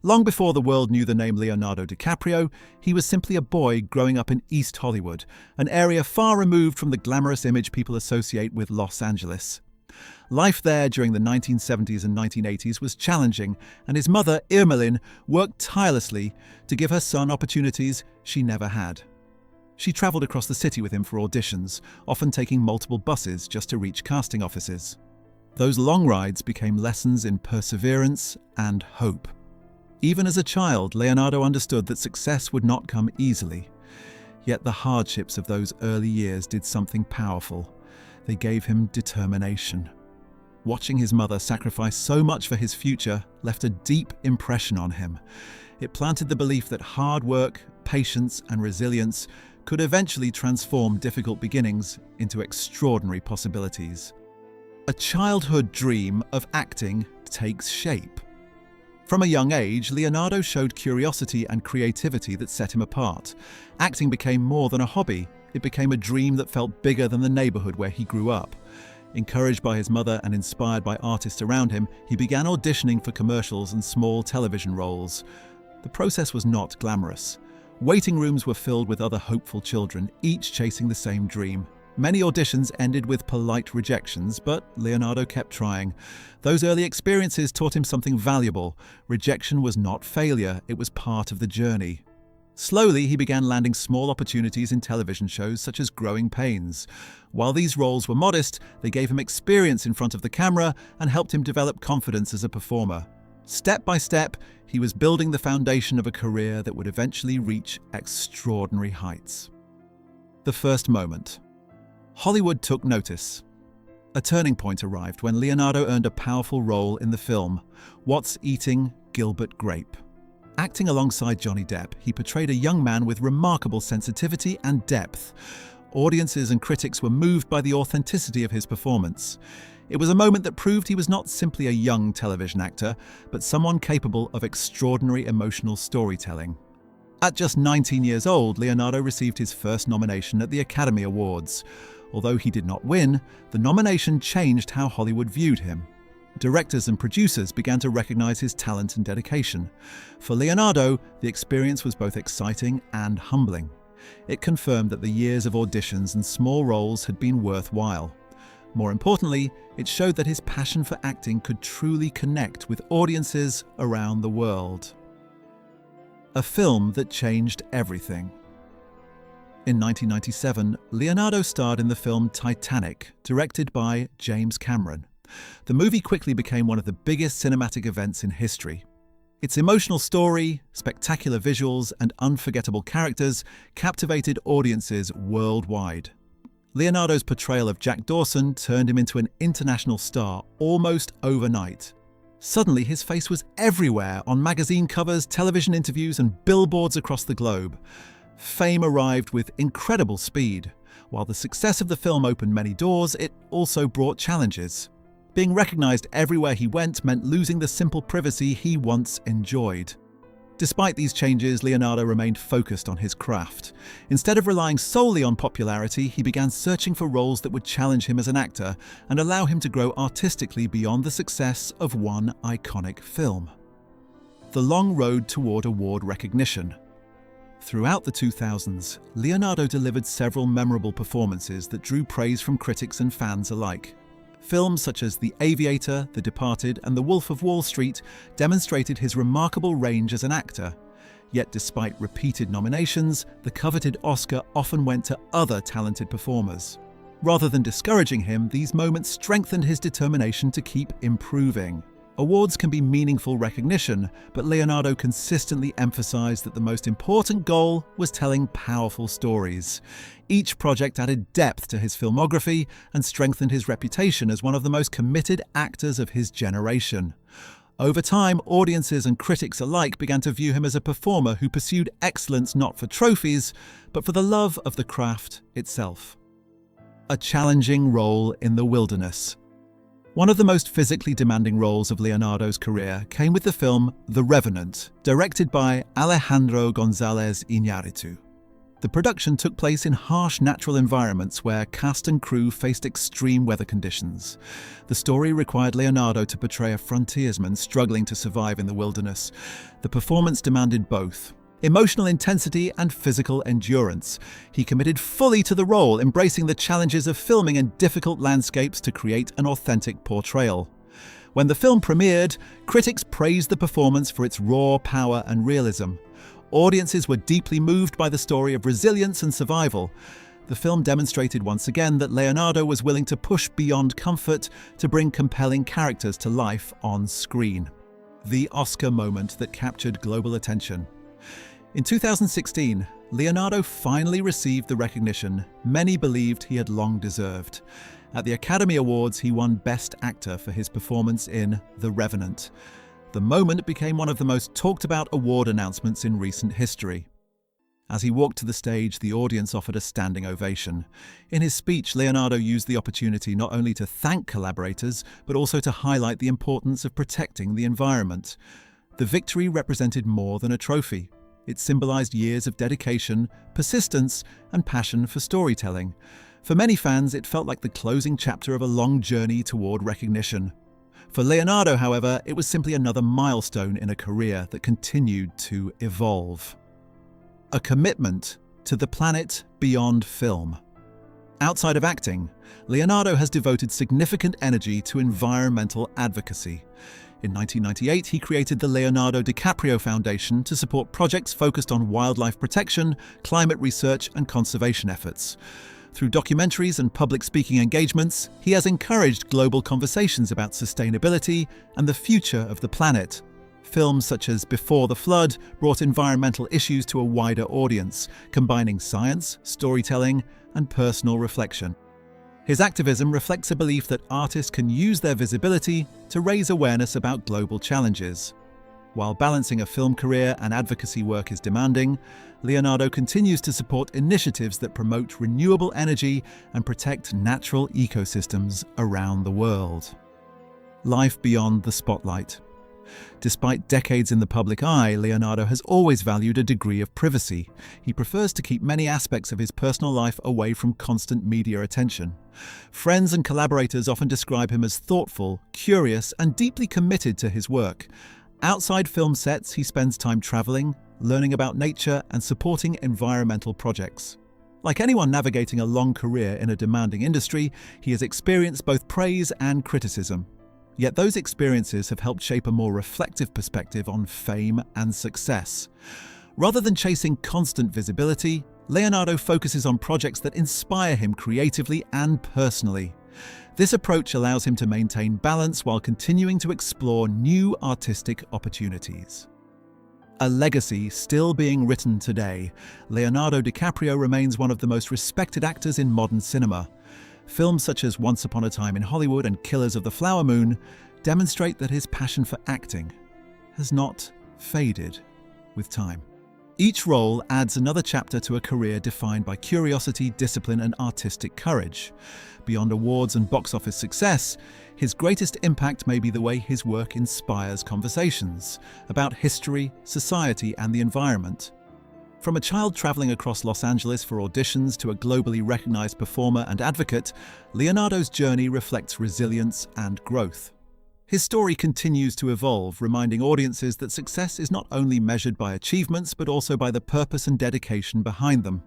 Long before the world knew the name Leonardo DiCaprio, he was simply a boy growing up in East Hollywood, an area far removed from the glamorous image people associate with Los Angeles. Life there during the 1970s and 1980s was challenging, and his mother, Irmelin, worked tirelessly to give her son opportunities she never had. She traveled across the city with him for auditions, often taking multiple buses just to reach casting offices. Those long rides became lessons in perseverance and hope. Even as a child, Leonardo understood that success would not come easily. Yet the hardships of those early years did something powerful. They gave him determination. Watching his mother sacrifice so much for his future left a deep impression on him. It planted the belief that hard work, patience, and resilience could eventually transform difficult beginnings into extraordinary possibilities. A childhood dream of acting takes shape. From a young age, Leonardo showed curiosity and creativity that set him apart. Acting became more than a hobby. It became a dream that felt bigger than the neighborhood where he grew up. Encouraged by his mother and inspired by artists around him, he began auditioning for commercials and small television roles. The process was not glamorous. Waiting rooms were filled with other hopeful children, each chasing the same dream. Many auditions ended with polite rejections, but Leonardo kept trying. Those early experiences taught him something valuable. Rejection was not failure, it was part of the journey. Slowly, he began landing small opportunities in television shows such as Growing Pains. While these roles were modest, they gave him experience in front of the camera and helped him develop confidence as a performer. Step by step, he was building the foundation of a career that would eventually reach extraordinary heights. The first moment. Hollywood took notice. A turning point arrived when Leonardo earned a powerful role in the film, What's Eating Gilbert Grape? Acting alongside Johnny Depp, he portrayed a young man with remarkable sensitivity and depth. Audiences and critics were moved by the authenticity of his performance. It was a moment that proved he was not simply a young television actor, but someone capable of extraordinary emotional storytelling. At just 19 years old, Leonardo received his first nomination at the Academy Awards. Although he did not win, the nomination changed how Hollywood viewed him. Directors and producers began to recognize his talent and dedication. For Leonardo, the experience was both exciting and humbling. It confirmed that the years of auditions and small roles had been worthwhile. More importantly, it showed that his passion for acting could truly connect with audiences around the world. A film that changed everything. In 1997, Leonardo starred in the film Titanic, directed by James Cameron. The movie quickly became one of the biggest cinematic events in history. Its emotional story, spectacular visuals, and unforgettable characters captivated audiences worldwide. Leonardo's portrayal of Jack Dawson turned him into an international star almost overnight. Suddenly, his face was everywhere on magazine covers, television interviews, and billboards across the globe. Fame arrived with incredible speed. While the success of the film opened many doors, it also brought challenges. Being recognized everywhere he went meant losing the simple privacy he once enjoyed. Despite these changes, Leonardo remained focused on his craft. Instead of relying solely on popularity, he began searching for roles that would challenge him as an actor and allow him to grow artistically beyond the success of one iconic film. The long road toward award recognition. Throughout the 2000s, Leonardo delivered several memorable performances that drew praise from critics and fans alike. Films such as The Aviator, The Departed, and The Wolf of Wall Street demonstrated his remarkable range as an actor. Yet despite repeated nominations, the coveted Oscar often went to other talented performers. Rather than discouraging him, these moments strengthened his determination to keep improving. Awards can be meaningful recognition, but Leonardo consistently emphasized that the most important goal was telling powerful stories. Each project added depth to his filmography and strengthened his reputation as one of the most committed actors of his generation. Over time, audiences and critics alike began to view him as a performer who pursued excellence not for trophies, but for the love of the craft itself. A challenging role in the wilderness. One of the most physically demanding roles of Leonardo's career came with the film The Revenant, directed by Alejandro González Iñárritu. The production took place in harsh natural environments where cast and crew faced extreme weather conditions. The story required Leonardo to portray a frontiersman struggling to survive in the wilderness. The performance demanded both emotional intensity and physical endurance. He committed fully to the role, embracing the challenges of filming in difficult landscapes to create an authentic portrayal. When the film premiered, critics praised the performance for its raw power and realism. Audiences were deeply moved by the story of resilience and survival. The film demonstrated once again that Leonardo was willing to push beyond comfort to bring compelling characters to life on screen. The Oscar moment that captured global attention. In 2016, Leonardo finally received the recognition many believed he had long deserved. At the Academy Awards, he won Best Actor for his performance in The Revenant. The moment became one of the most talked about award announcements in recent history. As he walked to the stage, the audience offered a standing ovation. In his speech, Leonardo used the opportunity not only to thank collaborators, but also to highlight the importance of protecting the environment. The victory represented more than a trophy. It symbolized years of dedication, persistence, and passion for storytelling. For many fans, it felt like the closing chapter of a long journey toward recognition. For Leonardo, however, it was simply another milestone in a career that continued to evolve. A commitment to the planet beyond film. Outside of acting, Leonardo has devoted significant energy to environmental advocacy. In 1998, he created the Leonardo DiCaprio Foundation to support projects focused on wildlife protection, climate research, and conservation efforts. Through documentaries and public speaking engagements, he has encouraged global conversations about sustainability and the future of the planet. Films such as Before the Flood brought environmental issues to a wider audience, combining science, storytelling, and personal reflection. His activism reflects a belief that artists can use their visibility to raise awareness about global challenges. While balancing a film career and advocacy work is demanding, Leonardo continues to support initiatives that promote renewable energy and protect natural ecosystems around the world. Life beyond the spotlight. Despite decades in the public eye, Leonardo has always valued a degree of privacy. He prefers to keep many aspects of his personal life away from constant media attention. Friends and collaborators often describe him as thoughtful, curious, and deeply committed to his work. Outside film sets, he spends time traveling, learning about nature, and supporting environmental projects. Like anyone navigating a long career in a demanding industry, he has experienced both praise and criticism. Yet those experiences have helped shape a more reflective perspective on fame and success. Rather than chasing constant visibility, Leonardo focuses on projects that inspire him creatively and personally. This approach allows him to maintain balance while continuing to explore new artistic opportunities. A legacy still being written today, Leonardo DiCaprio remains one of the most respected actors in modern cinema. Films such as Once Upon a Time in Hollywood and Killers of the Flower Moon demonstrate that his passion for acting has not faded with time. Each role adds another chapter to a career defined by curiosity, discipline, and artistic courage. Beyond awards and box office success, his greatest impact may be the way his work inspires conversations about history, society, and the environment. From a child traveling across Los Angeles for auditions to a globally recognized performer and advocate, Leonardo's journey reflects resilience and growth. His story continues to evolve, reminding audiences that success is not only measured by achievements but also by the purpose and dedication behind them.